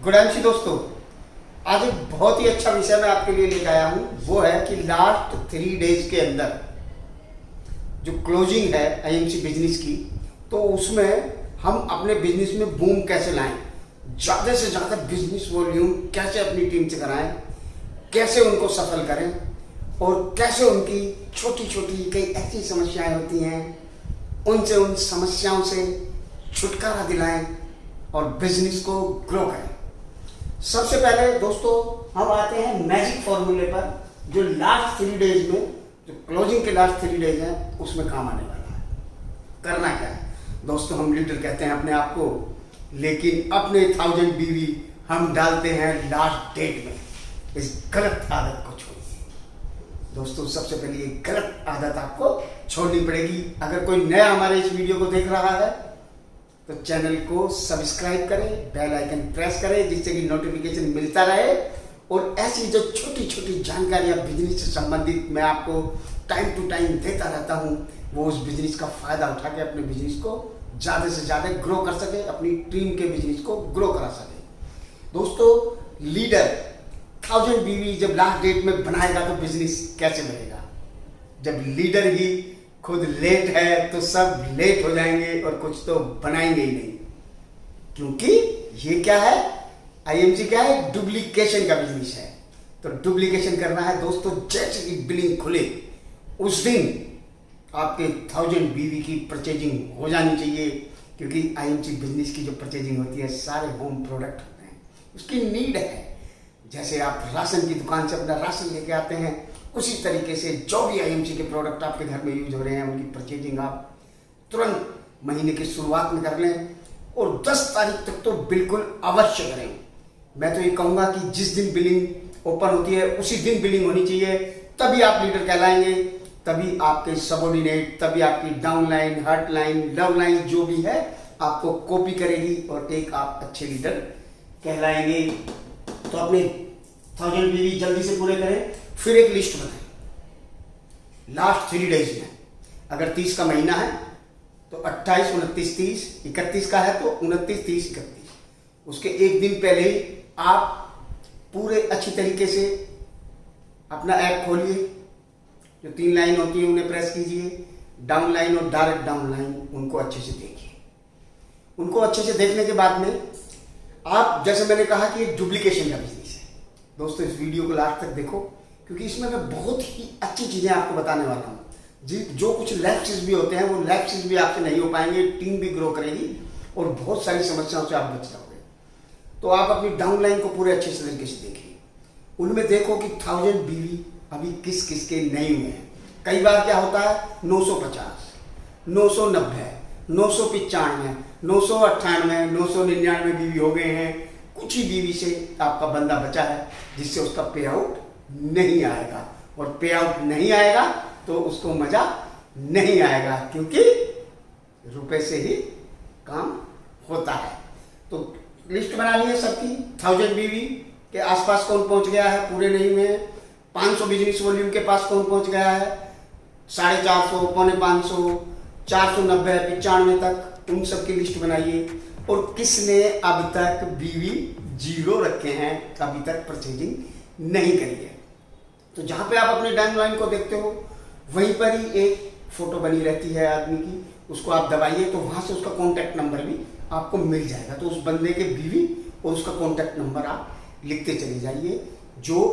Good MC दोस्तों, आज एक बहुत ही अच्छा विषय मैं आपके लिए लेकर आया हूं। वो है कि लास्ट 3 डेज के अंदर जो क्लोजिंग है आईएमसी बिजनेस की, तो उसमें हम अपने बिजनेस में बूम कैसे लाएं, ज़्यादा से ज़्यादा बिजनेस वॉल्यूम कैसे अपनी टीम से कराएं, कैसे उनको सफल करें और कैसे उनकी छोटी छोटी कई ऐसी समस्याएं होती हैं उनसे उन समस्याओं से छुटकारा दिलाएं और बिजनेस को ग्रो करें। सबसे पहले दोस्तों हम आते हैं मैजिक फॉर्मूले पर, जो लास्ट 3 डेज में, जो क्लोजिंग के लास्ट 3 डेज हैं उसमें काम आने वाला है। करना क्या है दोस्तों, हम लीडर कहते हैं अपने आप को, लेकिन अपने 1000 बीवी हम डालते हैं लास्ट डेट में। इस गलत आदत को छोड़िए दोस्तों। सबसे पहले ये गलत आदत आपको छोड़नी पड़ेगी। अगर कोई नया हमारे इस वीडियो को देख रहा है तो चैनल को सब्सक्राइब करें, बेल आइकन प्रेस करें, जिससे कि नोटिफिकेशन मिलता रहे और ऐसी जो छोटी छोटी जानकारियां बिजनेस से संबंधित मैं आपको टाइम टू टाइम देता रहता हूं, वो उस बिजनेस का फायदा उठा के अपने बिजनेस को ज़्यादा से ज़्यादा ग्रो कर सके, अपनी टीम के बिजनेस को ग्रो करा सके। दोस्तों, लीडर 1000 बीवी जब लास्ट डेट में बनाएगा तो बिजनेस कैसे बनेगा? जब लीडर ही खुद लेट है तो सब लेट हो जाएंगे और कुछ तो बनाएंगे ही नहीं, क्योंकि ये क्या है, आईएमसी क्या है, डुप्लीकेशन का बिजनेस है। तो डुप्लीकेशन करना है दोस्तों। जैसे कि बिलिंग खुले उस दिन आपके 1000 बीवी की परचेजिंग हो जानी चाहिए, क्योंकि आईएमसी बिजनेस की जो परचेजिंग होती है सारे होम प्रोडक्ट होते हैं, उसकी नीड है। जैसे आप राशन की दुकान से अपना राशन लेके आते हैं, उसी तरीके से जो भी आईएमसी के प्रोडक्ट आपके घर में यूज हो रहे हैं उनकी परचेजिंग आप तुरंत महीने की शुरुआत में कर लें और 10 तारीख तक तो बिल्कुल अवश्य करें। मैं तो ये कहूँगा कि जिस दिन बिलिंग ओपन होती है उसी दिन बिलिंग होनी चाहिए, तभी आप लीडर कहलाएंगे, तभी आपके सबऑर्डिनेट, तभी आपकी down line, heart line, love line जो भी है आपको कॉपी करेगी और एक आप अच्छे लीडर कहलाएंगे। तो अपने 1000 बीवी जल्दी से पूरे करें। फिर एक लिस्ट बनाएं लास्ट 3 डेज में। अगर 30 का महीना है तो 28, 29, 30, 31 का है तो 29, 30, 31। उसके एक दिन पहले ही आप पूरे अच्छी तरीके से अपना ऐप खोलिए, जो 3 लाइन होती है उन्हें प्रेस कीजिए, डाउन लाइन और डायरेक्ट डाउन लाइन, उनको अच्छे से देखिए। उनको अच्छे से देखने के बाद में आप, जैसे मैंने कहा कि एक डुप्लीकेशन का बिजनेस है दोस्तों, इस वीडियो को लास्ट तक देखो, क्योंकि इसमें मैं बहुत ही अच्छी चीज़ें आपको बताने वाला हूँ। जो कुछ लैप्सेस भी होते हैं वो लैप्सेस भी आपसे नहीं हो पाएंगे, टीम भी ग्रो करेगी और बहुत सारी समस्याओं से आप बच जाओगे। तो आप अपनी डाउन लाइन को पूरे अच्छे से तरीके से देखिए। उनमें देखो कि 1000 बीवी अभी किस किस के नहीं हुए हैं। कई बार क्या होता है 950, 990, 995, 998, 999 बीवी हो गए हैं। कुछ ही बीवी से आपका बंदा बचा है जिससे उसका पे आउट नहीं आएगा, और पे आउट नहीं आएगा तो उसको मजा नहीं आएगा, क्योंकि रुपए से ही काम होता है। तो लिस्ट बना ली है सबकी। 1000 बीवी के आसपास कौन पहुंच गया है, पूरे नहीं हुए हैं। 500 बिजनेस वॉल्यूम के पास कौन पहुंच गया है, 450, 550, 490, 95 तक, उन सब की लिस्ट बनाइए। और किसने अब तक बीवी 0 रखे हैं, अभी तक परचेजिंग नहीं करी है। तो जहां पे आप अपने डाउन लाइन को देखते हो वहीं पर ही एक फोटो बनी रहती है आदमी की, उसको आप दबाइए तो वहां से उसका कॉन्टैक्ट नंबर भी आपको मिल जाएगा। तो उस बंदे के बीवी और उसका कॉन्टैक्ट नंबर आप लिखते चले जाइए, जो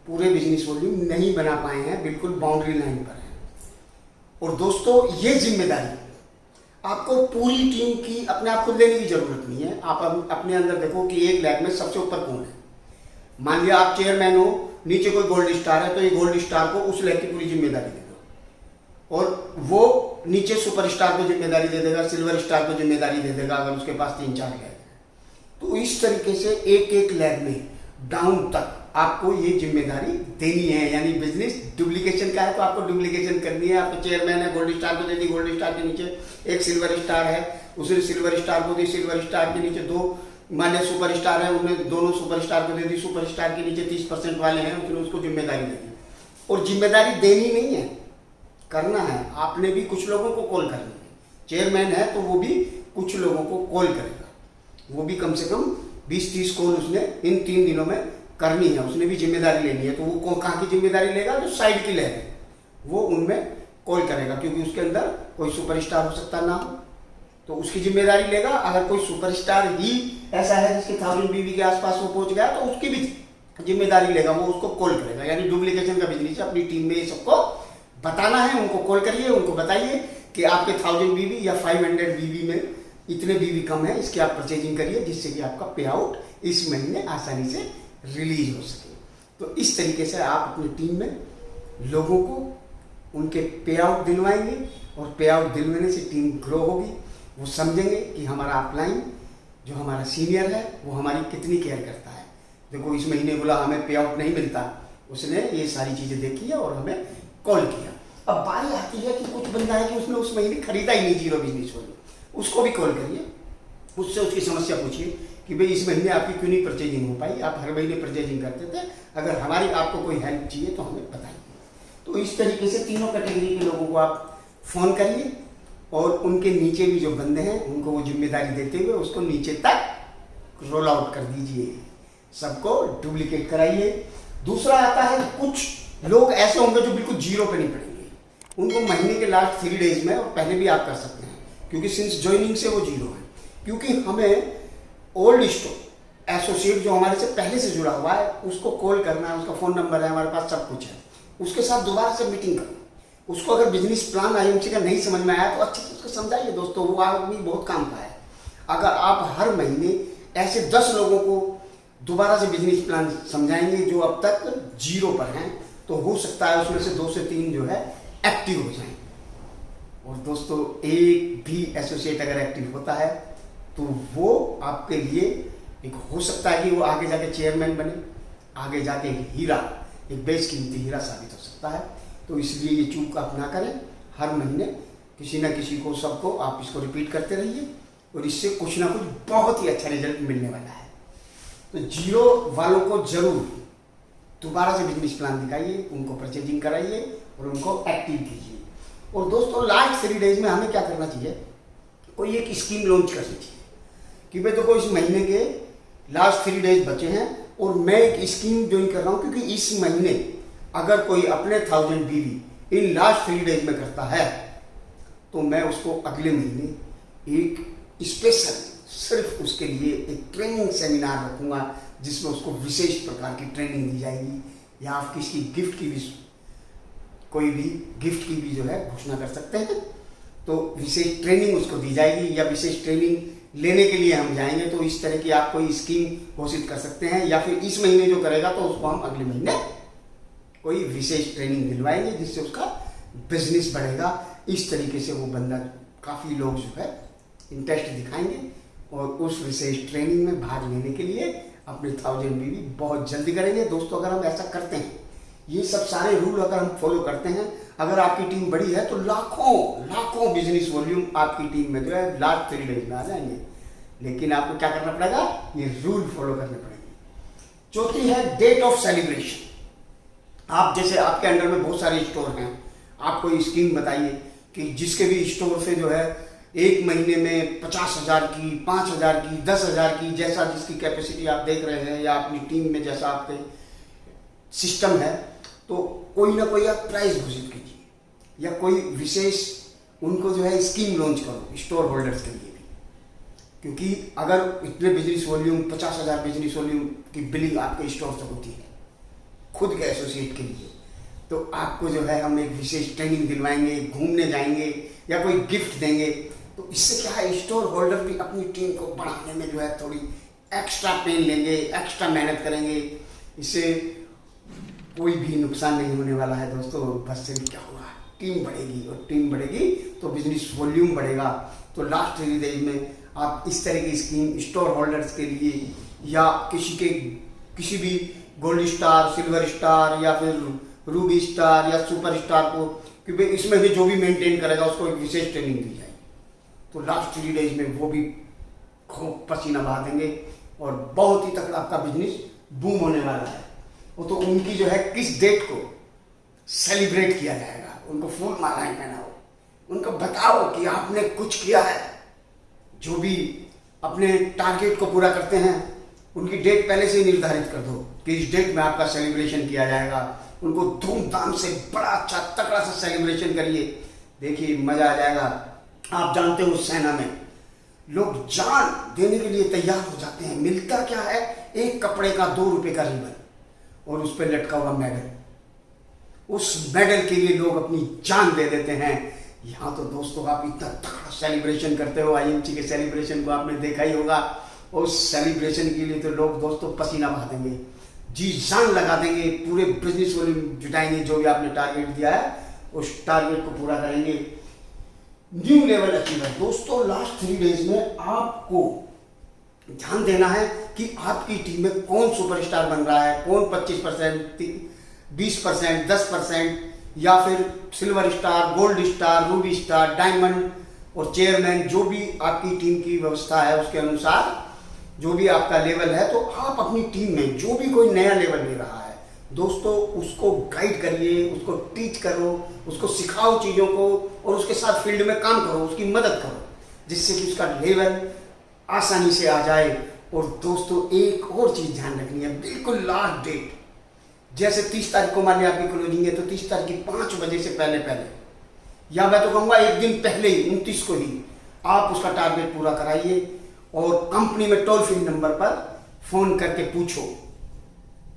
पूरे बिजनेस वॉल्यूम नहीं बना पाए हैं, बिल्कुल बाउंड्री लाइन पर है। और दोस्तों, ये जिम्मेदारी आपको पूरी टीम की अपने आप को लेने की जरूरत नहीं है। आप अपने अंदर देखो कि 1 लाख में सबसे ऊपर कौन है। मान लिया आप चेयरमैन हो, नीचे कोई गोल्ड स्टार है, तो ये गोल्ड स्टार को उस लाख की पूरी जिम्मेदारी दे दो, और वो नीचे सुपर स्टार को जिम्मेदारी दे देगा, सिल्वर स्टार को जिम्मेदारी दे देगा अगर उसके पास 3-4 लाख है। तो इस तरीके से एक लाख में डाउन तक आपको ये जिम्मेदारी देनी है। यानी बिजनेस डुप्लीकेशन का है तो आपको डुप्लीकेशन करनी है। आपको चेयरमैन है, गोल्ड स्टार को दे दी, गोल्ड स्टार के नीचे एक सिल्वर स्टार है, उसने सिल्वर स्टार को दी, सिल्वर स्टार के नीचे 2 मान्य सुपर स्टार है, उन्होंने दोनों सुपर स्टार को दे दी, सुपर स्टार के नीचे 30% वाले हैं, उसने उसको जिम्मेदारी दे दी। और जिम्मेदारी देनी नहीं है, करना है। आपने भी कुछ लोगों को कॉल करनी है। चेयरमैन है तो वो भी कुछ लोगों को कॉल करेगा, वो भी कम से कम 20-30 कॉल उसने इन 3 दिनों में करनी है, उसने भी जिम्मेदारी लेनी है। तो वो कहाँ की जिम्मेदारी लेगा? जो साइड की लेगा वो उनमें कॉल करेगा, क्योंकि उसके अंदर कोई सुपरस्टार हो सकता ना हो, तो उसकी जिम्मेदारी लेगा। अगर कोई सुपरस्टार ही ऐसा है जिसके 1000 बीवी के आसपास वो पहुंच गया तो उसकी भी जिम्मेदारी लेगा, वो उसको कॉल करेगा। यानी डुप्लीकेशन का बिजनेस है, अपनी टीम में ये सबको बताना है। उनको कॉल करिए, उनको बताइए कि आपके 1000 बीवी या 500 बीवी में इतने बीवी कम है, इसकी आप परचेजिंग करिए, जिससे कि आपका पे आउट इस महीने आसानी से रिलीज हो सके। तो इस तरीके से आप अपनी टीम में लोगों को उनके पे आउट दिलवाएंगे, और पे आउट दिलवाने से टीम ग्रो होगी। वो समझेंगे कि हमारा अपलाइन जो हमारा सीनियर है वो हमारी कितनी केयर करता है। देखो इस महीने बोला हमें पे आउट नहीं मिलता, उसने ये सारी चीज़ें देखी है और हमें कॉल किया। अब बारी आती है कि कुछ बंदा है कि उसने उस महीने खरीदा ही नहीं जीरो बिजनेस वाली, उसको भी कॉल करिए, उससे उसकी समस्या पूछिए कि भाई इस महीने आपकी क्यों नहीं परचेजिंग हो पाई, आप हर महीने परचेजिंग करते थे, अगर हमारी आपको कोई हेल्प चाहिए तो हमें बताइए। तो इस तरीके से तीनों कैटेगरी के लोगों को आप फ़ोन करिए, और उनके नीचे भी जो बंदे हैं उनको वो जिम्मेदारी देते हुए उसको नीचे तक रोल आउट कर दीजिए, सबको डुप्लीकेट कराइए। दूसरा आता है, कुछ लोग ऐसे होंगे जो बिल्कुल जीरो पे नहीं पड़ेंगे, उनको महीने के लास्ट 3 डेज में, और पहले भी आप कर सकते हैं, क्योंकि सिंस ज्वाइनिंग से वो जीरो है। क्योंकि हमें ओल्ड स्टॉक एसोसिएट जो हमारे से पहले से जुड़ा हुआ है उसको कॉल करना है, उसका फ़ोन नंबर है हमारे पास, सब कुछ है, उसके साथ दोबारा से मीटिंग करो। उसको अगर बिजनेस प्लान आईएमसी का नहीं समझ में आया तो अच्छे से उसको समझाइए। दोस्तों वो आदमी बहुत काम का है। अगर आप हर महीने ऐसे 10 लोगों को दोबारा से बिजनेस प्लान समझाएंगे जो अब तक जीरो पर हैं, तो हो सकता है उसमें से 2 से 3 जो है एक्टिव हो जाएं। और दोस्तों एक भी एसोसिएट अगर एक्टिव होता है तो वो आपके लिए एक हो सकता है कि वो आगे जाके चेयरमैन बने, आगे जाके एक हीरा, एक बेशकीमती हीरा साबित हो सकता है। तो इसलिए ये चूक आप ना करें, हर महीने किसी ना किसी को, सबको आप इसको रिपीट करते रहिए, और इससे कुछ ना कुछ बहुत ही अच्छा रिजल्ट मिलने वाला है। तो जीरो वालों को जरूर दोबारा से बिजनेस प्लान दिखाइए, उनको परचेजिंग कराइए और उनको एक्टिव कीजिए। और दोस्तों लास्ट 3 डेज में हमें क्या करना चाहिए, कोई एक स्कीम लॉन्च करनी चाहिए कि भाई देखो इस महीने के लास्ट 3 डेज बचे हैं और मैं एक स्कीम ज्वाइन कर रहा हूँ, क्योंकि इस महीने अगर कोई अपने 1000 बीवी इन लास्ट 3 डेज में करता है तो मैं उसको अगले महीने एक स्पेशल सिर्फ उसके लिए एक ट्रेनिंग सेमिनार रखूंगा, जिसमें उसको विशेष प्रकार की ट्रेनिंग दी जाएगी, या आप किसी गिफ्ट की भी, कोई भी गिफ्ट की भी जो है घोषणा कर सकते हैं। तो विशेष ट्रेनिंग उसको दी जाएगी, या विशेष ट्रेनिंग लेने के लिए हम जाएंगे। तो इस तरह की आप कोई स्कीम घोषित कर सकते हैं, या फिर इस महीने जो करेगा तो उसको हम अगले महीने कोई विशेष ट्रेनिंग दिलवाएंगे, जिससे उसका बिजनेस बढ़ेगा। इस तरीके से वो बंदा, काफ़ी लोग जो है इंटरेस्ट दिखाएंगे और उस विशेष ट्रेनिंग में भाग लेने के लिए अपने 1000 बीवी बहुत जल्दी करेंगे। दोस्तों अगर हम ऐसा करते हैं, ये सब सारे रूल अगर हम फॉलो करते हैं, अगर आपकी टीम बड़ी है तो लाखों बिजनेस वॉल्यूम आपकी टीम में जो है लास्ट 3 डेज में आ जाएंगे। लेकिन आपको क्या करना पड़ेगा, ये रूल फॉलो करने पड़ेंगे। चौथी है डेट ऑफ सेलिब्रेशन। आप जैसे आपके अंडर में बहुत सारे स्टोर हैं, आप कोई स्कीम बताइए कि जिसके भी स्टोर से जो है एक महीने में 50,000 की, 5,000 की, 10,000 की, जैसा जिसकी कैपेसिटी आप देख रहे हैं, या अपनी टीम में जैसा आपके सिस्टम है, तो कोई ना कोई आप प्राइस घोषित कीजिए, या कोई विशेष उनको जो है स्कीम लॉन्च करो स्टोर होल्डर्स के लिए भी। क्योंकि अगर इतने बिजनेस वॉल्यूम, 50,000 बिजनेस वॉल्यूम की बिलिंग आपके स्टोर से होती है खुद के एसोसिएट के लिए, तो आपको जो है हम एक विशेष ट्रेनिंग दिलवाएंगे, घूमने जाएंगे या कोई गिफ्ट देंगे। तो इससे क्या है, स्टोर होल्डर भी अपनी टीम को बढ़ाने में जो है थोड़ी एक्स्ट्रा पेन लेंगे, एक्स्ट्रा मेहनत करेंगे। इससे कोई भी नुकसान नहीं होने वाला है दोस्तों। बस से क्या होगा, टीम बढ़ेगी, और टीम बढ़ेगी तो बिजनेस वॉल्यूम बढ़ेगा। तो लास्ट 3 डेज में आप इस तरह की स्कीम स्टोर होल्डर्स के लिए, या किसी भी गोल्ड स्टार, सिल्वर स्टार, या फिर रूबी स्टार या सुपर स्टार को, क्योंकि इसमें भी जो भी मेंटेन करेगा उसको एक विशेष ट्रेनिंग दी जाएगी। तो लास्ट 3 डेज में वो भी खूब पसीना बहा देंगे और बहुत ही तगड़ा आपका बिजनेस बूम होने वाला है। वो तो उनकी जो है किस डेट को सेलिब्रेट किया जाएगा, उनको फूल मालाएं पहनाओ, उनको बताओ कि आपने कुछ किया है। जो भी अपने टारगेट को पूरा करते हैं उनकी डेट पहले से ही निर्धारित कर दो कि इस डेट में आपका सेलिब्रेशन किया जाएगा। उनको धूमधाम से बड़ा अच्छा तगड़ा सा सेलिब्रेशन करिए, देखिए मजा आ जाएगा। आप जानते हो सेना में लोग जान देने के लिए तैयार हो जाते हैं। मिलता क्या है, एक कपड़े का 2 रुपए का रिबन और उस पर लटका हुआ मेडल। उस मेडल के लिए लोग अपनी जान दे देते हैं। यहाँ तो दोस्तों आप इतना तगड़ा सेलिब्रेशन करते हो, आईएमसी के सेलिब्रेशन को आपने देखा ही होगा। उस सेलिब्रेशन के लिए तो लोग दोस्तों पसीना बहा देंगे, जी जान लगा देंगे, पूरे बिजनेस वॉल्यूम जुटाएंगे। जो भी आपने टारगेट दिया है उस टारगेट को पूरा करेंगे। न्यू लेवल अचीवर दोस्तों, लास्ट 3 डेज में आपको ध्यान देना है कि आपकी टीम में कौन सुपरस्टार बन रहा है, कौन 25%, 20%, 10% या फिर silver star, gold star, Ruby star, diamond और चेयरमैन। जो भी आपकी टीम की व्यवस्था है उसके अनुसार जो भी आपका लेवल है, तो आप अपनी टीम में जो भी कोई नया लेवल ले रहा है दोस्तों उसको गाइड करिए, उसको टीच करो, उसको सिखाओ चीज़ों को और उसके साथ फील्ड में काम करो, उसकी मदद करो, जिससे कि उसका लेवल आसानी से आ जाए। और दोस्तों एक और चीज़ ध्यान रखनी है, बिल्कुल लास्ट डेट, जैसे 30 तारीख को मान लिया आपकी क्लोजिंग है, तो 30 तारीख की 5 बजे से पहले या मैं तो कहूँगा एक दिन पहले ही 29 को ही आप उसका टारगेट पूरा कराइए। और कंपनी में टोल फ्री नंबर पर फोन करके पूछो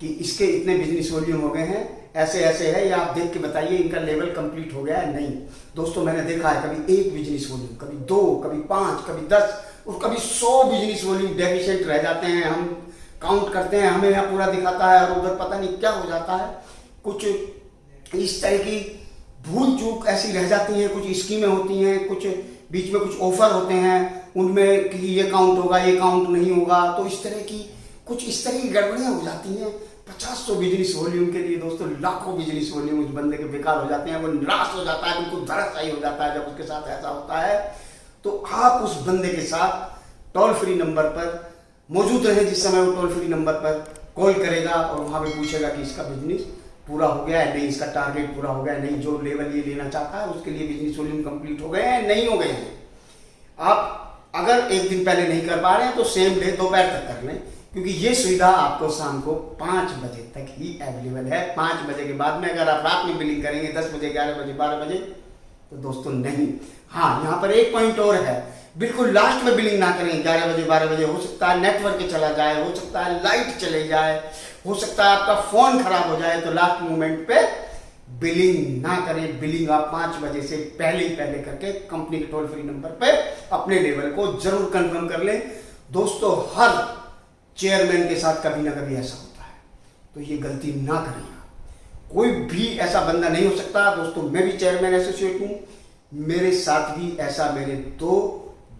कि इसके इतने बिजनेस वॉल्यूम हो गए हैं, ऐसे ऐसे है, या आप देख के बताइए इनका लेवल कंप्लीट हो गया है नहीं। दोस्तों मैंने देखा है कभी 1 बिजनेस वॉल्यूम, कभी 2, कभी 5, कभी 10 और कभी 100 बिजनेस वॉल्यूम डेफिशिएंट रह जाते हैं। हम काउंट करते हैं, हमें यहाँ पूरा दिखाता है और उधर पता नहीं क्या हो जाता है। कुछ इस तरह की भूल चूक ऐसी रह जाती है, कुछ स्कीमें होती हैं, कुछ बीच में कुछ ऑफर होते हैं उनमें कि ये काउंट होगा, ये काउंट नहीं होगा, तो इस तरह की गड़बड़ियाँ हो जाती हैं। 50-100 बिजनेस वॉल्यूम के लिए दोस्तों लाखों बिजनेस वॉल्यूम उस बंदे के बेकार हो जाते हैं। वो निराश हो जाता है, बिल्कुल धराशायी हो जाता है जब उसके साथ ऐसा होता है। तो आप उस बंदे के साथ टोल फ्री नंबर पर मौजूद रहें, जिस समय वो टोल फ्री नंबर पर कॉल करेगा और वहाँ पे पूछेगा कि इसका बिजनेस पूरा हो गया है नहीं, इसका टारगेट पूरा हो गया है नहीं, जो लेवल ये लेना चाहता है उसके लिए बिजनेस वॉल्यूम कंप्लीट हो गए हैं नहीं हो गए हैं। आप अगर एक दिन पहले नहीं कर पा रहे हैं तो सेम डे दोपहर तक कर लें, क्योंकि ये सुविधा आपको शाम को 5 बजे तक ही अवेलेबल है। 5 बजे के बाद में अगर आप रात में बिलिंग करेंगे 10 बजे, 11 बजे, 12 बजे तो दोस्तों नहीं। हाँ, यहाँ पर एक पॉइंट और है, बिल्कुल लास्ट में बिलिंग ना करें 11 बजे, 12 बजे। हो सकता है नेटवर्क चला जाए, हो सकता है लाइट चले जाए, हो सकता है आपका फोन खराब हो जाए, तो लास्ट मोमेंट पे बिलिंग ना करें। बिलिंग आप 5 बजे से पहले ही करके कंपनी के टोल फ्री नंबर पे अपने लेवल को जरूर कंफर्म कर लें। दोस्तों हर चेयरमैन के साथ कभी ना कभी ऐसा होता है, तो ये गलती ना करें। कोई भी ऐसा बंदा नहीं हो सकता। दोस्तों मैं भी चेयरमैन एसोसिएट हूँ, मेरे साथ भी ऐसा मेरे 2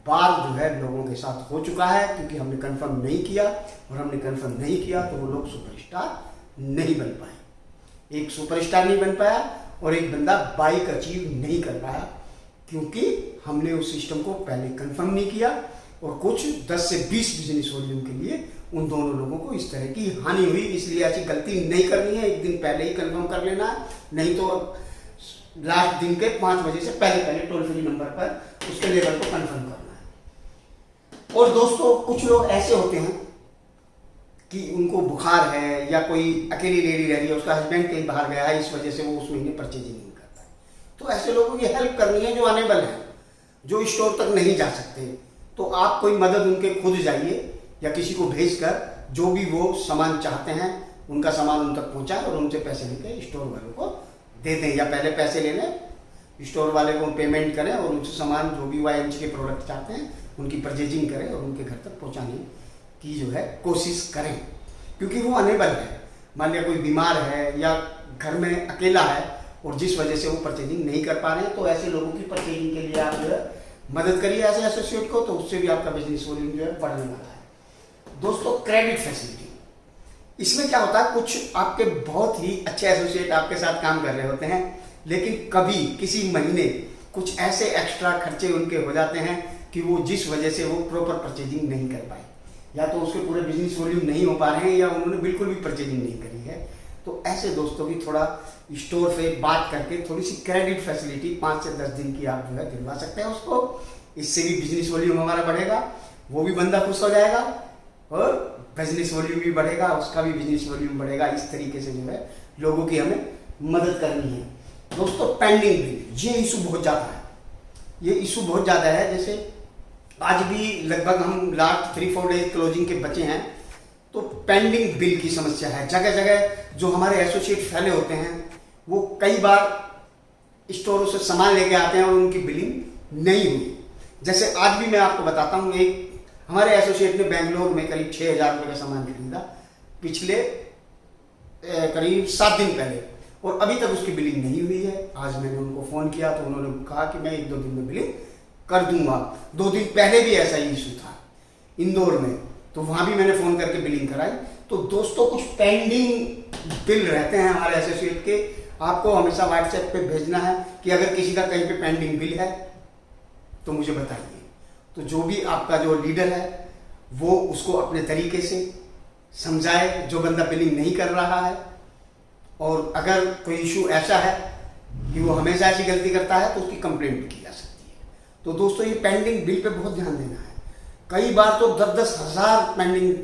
बार जो है लोगों के साथ हो चुका है, क्योंकि हमने कंफर्म नहीं किया, और हमने कंफर्म नहीं किया तो वो लोग सुपरस्टार नहीं बन पाए। एक सुपरस्टार नहीं बन पाया और एक बंदा बाइक अचीव नहीं कर पाया, क्योंकि हमने उस सिस्टम को पहले कंफर्म नहीं किया। और कुछ 10 से 20 बिजनेस वॉल्यूम के लिए उन दोनों लोगों को इस तरह की हानि हुई। इसलिए ऐसी गलती नहीं करनी है, एक दिन पहले ही कंफर्म कर लेना है, नहीं तो लास्ट दिन के 5 बजे से पहले टोल फ्री नंबर पर उसके लेवल को कंफर्म करना है। और दोस्तों कुछ लोग ऐसे होते हैं कि उनको बुखार है, या कोई अकेली लेडी रह रही है, उसका हस्बैंड कहीं बाहर गया है, इस वजह से वो उस महीने परचेजिंग नहीं करता है। तो ऐसे लोगों की हेल्प करनी है जो अनेबल है, जो स्टोर तक नहीं जा सकते। तो आप कोई मदद उनके खुद जाइए या किसी को भेजकर जो भी वो सामान चाहते हैं उनका सामान उन तक पहुंचाएं और उनसे पैसे लेके स्टोर वालों को दे दें, या पहले पैसे ले लें, स्टोर वाले को पेमेंट करें और उनसे सामान जो भी वाईएमसी के प्रोडक्ट चाहते हैं उनकी परचेजिंग करें और उनके घर तक पहुंचाने की जो है कोशिश करें। क्योंकि वो अनेबल है, मान लिया कोई बीमार है या घर में अकेला है और जिस वजह से वो परचेजिंग नहीं कर पा रहे हैं, तो ऐसे लोगों की परचेजिंग के लिए आप जो है मदद करिए ऐसे एसोसिएट को, तो उससे भी आपका बिजनेस वॉल्यूम जो है बढ़ने वाला है। दोस्तों क्रेडिट फैसिलिटी, इसमें क्या होता है, कुछ आपके बहुत ही अच्छे एसोसिएट आपके साथ काम कर रहे होते हैं, लेकिन कभी किसी महीने कुछ ऐसे एक्स्ट्रा खर्चे उनके हो जाते हैं कि वो जिस वजह से वो प्रॉपर परचेजिंग नहीं कर पाए, या तो उसके पूरे बिजनेस वॉल्यूम नहीं हो पा रहे हैं, या उन्होंने बिल्कुल भी परचेजिंग नहीं करी है। तो ऐसे दोस्तों की थोड़ा स्टोर से बात करके थोड़ी सी क्रेडिट फैसिलिटी 5 से 10 दिन की आप जो है दिलवा सकते हैं उसको। इससे भी बिजनेस वॉल्यूम हमारा बढ़ेगा, वो भी बंदा खुश हो जाएगा और बिजनेस वॉल्यूम भी बढ़ेगा, उसका भी बिजनेस वॉल्यूम बढ़ेगा। इस तरीके से जो है लोगों की हमें मदद करनी है। दोस्तों पेंडिंग बिल, ये इशू बहुत ज़्यादा है, ये इशू बहुत ज़्यादा है। जैसे आज भी लगभग हम लास्ट 3-4 डेज क्लोजिंग के बचे हैं, तो पेंडिंग बिल की समस्या है। जगह जगह जो हमारे एसोसिएट फैले होते हैं वो कई बार स्टोरों से सामान लेके आते हैं और उनकी बिलिंग नहीं हुई। जैसे आज भी मैं आपको बताता हूँ, एक हमारे एसोसिएट ने बेंगलोर में करीब 6,000 रुपये का सामान खरीदा पिछले करीब 7 दिन पहले, और अभी तक उसकी बिलिंग नहीं हुई है। आज मैंने उनको फ़ोन किया तो उन्होंने कहा कि मैं 1-2 दिन में बिलिंग कर दूंगा। 2 दिन पहले भी ऐसा ही इशू था इंदौर में, तो वहाँ भी मैंने फ़ोन करके बिलिंग कराई। तो दोस्तों कुछ पेंडिंग बिल रहते हैं हमारे एसोसिएट के, आपको हमेशा व्हाट्सएप पे भेजना है कि अगर किसी का कहीं पे पेंडिंग बिल है तो मुझे बताइए। तो जो भी आपका जो लीडर है वो उसको अपने तरीके से समझाए, जो बंदा बिलिंग नहीं कर रहा है। और अगर कोई इशू ऐसा है कि वो हमेशा ऐसी गलती करता है तो उसकी कंप्लेंट भी की जा सकती है। तो दोस्तों ये पेंडिंग बिल पे बहुत ध्यान देना है। कई बार तो 10-10 हज़ार पेंडिंग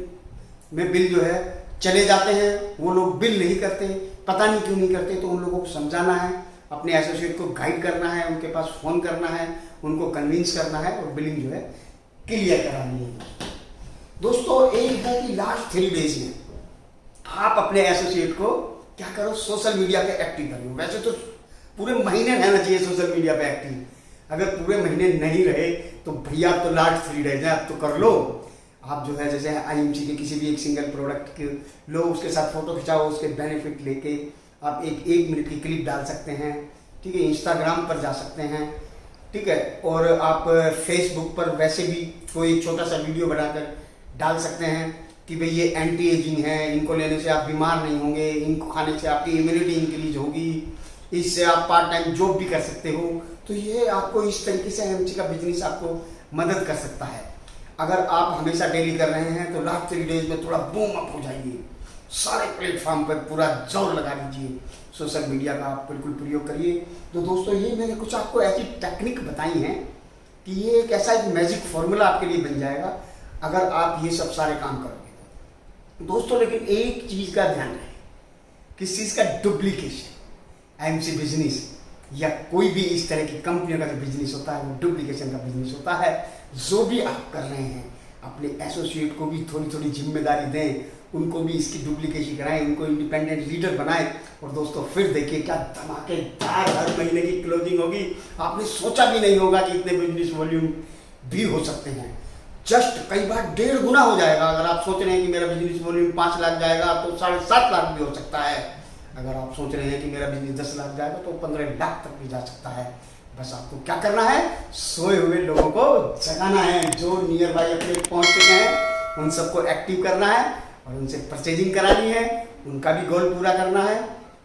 में बिल जो है चले जाते हैं, वो लोग बिल नहीं करते, पता नहीं क्यों नहीं करते। तो उन लोगों को समझाना है, अपने एसोसिएट को गाइड करना है, उनके पास फ़ोन करना है, उनको कन्विंस करना है और बिलिंग जो है क्लियर करानी है। दोस्तों एक है कि लास्ट 3 डेज में आप अपने एसोसिएट को क्या करो, सोशल मीडिया पे एक्टिव करो। वैसे तो पूरे महीने रहना चाहिए सोशल मीडिया पे एक्टिव, अगर पूरे महीने नहीं रहे तो भैया आप तो लास्ट 3 डेज है, आप तो कर लो। आप जो है जैसे आईएमसी के किसी भी एक सिंगल प्रोडक्ट के लो, उसके साथ फोटो खिंचाओ, उसके बेनिफिट लेके आप एक मिनट की क्लिप डाल सकते हैं, ठीक है। इंस्टाग्राम पर जा सकते हैं, ठीक है। और आप फेसबुक पर वैसे भी कोई एक छोटा सा वीडियो बनाकर डाल सकते हैं कि भाई ये एंटी एजिंग है, इनको लेने से आप बीमार नहीं होंगे, इनको खाने से आपकी इम्यूनिटी इंक्रीज होगी, इससे आप पार्ट टाइम जॉब भी कर सकते हो। तो ये आपको इस तरीके से आईएमसी का बिजनेस आपको मदद कर सकता है। अगर आप हमेशा डेली कर रहे हैं तो लास्ट 3 डेज में थोड़ा बूम अप हो जाइए, सारे प्लेटफॉर्म पर पूरा जोर लगा दीजिए, सोशल मीडिया का आप बिल्कुल प्रयोग करिए। तो दोस्तों ये मैंने कुछ आपको ऐसी टेक्निक बताई हैं कि ये एक ऐसा एक मैजिक फॉर्मूला आपके लिए बन जाएगा अगर आप ये सब सारे काम करोगे दोस्तों। लेकिन एक चीज़ का ध्यान रहे, किस चीज़ का, डुप्लीकेशन। आईएमसी बिजनेस या कोई भी इस तरह की कंपनियों का जो बिजनेस होता है वो डुप्लीकेशन का बिजनेस होता है। जो भी आप कर रहे हैं अपने एसोसिएट को भी थोड़ी थोड़ी जिम्मेदारी दें, उनको भी इसकी डुप्लीकेशन कराएं, उनको इंडिपेंडेंट लीडर बनाएं। और दोस्तों फिर देखिए क्या धमाकेदार हर महीने की क्लोजिंग होगी। आपने सोचा भी नहीं होगा कि इतने बिजनेस वॉल्यूम भी हो सकते हैं। जस्ट कई बार 1.5 गुना हो जाएगा। अगर आप सोच रहे हैं कि मेरा बिजनेस वॉल्यूम 5 लाख जाएगा तो 7.5 लाख भी हो सकता है। अगर आप सोच रहे हैं कि मेरा बिजनेस 10 लाख जाएगा तो 15 लाख तक भी जा सकता है। बस आपको क्या करना है, सोए हुए लोगों को जगाना है। जो नियर बाई अपने पहुंच चुके हैं उन सबको एक्टिव करना है और उनसे परचेजिंग करानी है, उनका भी गोल पूरा करना है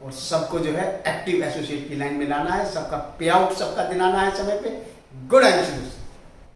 और सबको जो है एक्टिव एसोसिएट की लाइन में लाना है। सबका पे आउट सबका दिलाना है समय पे। Good and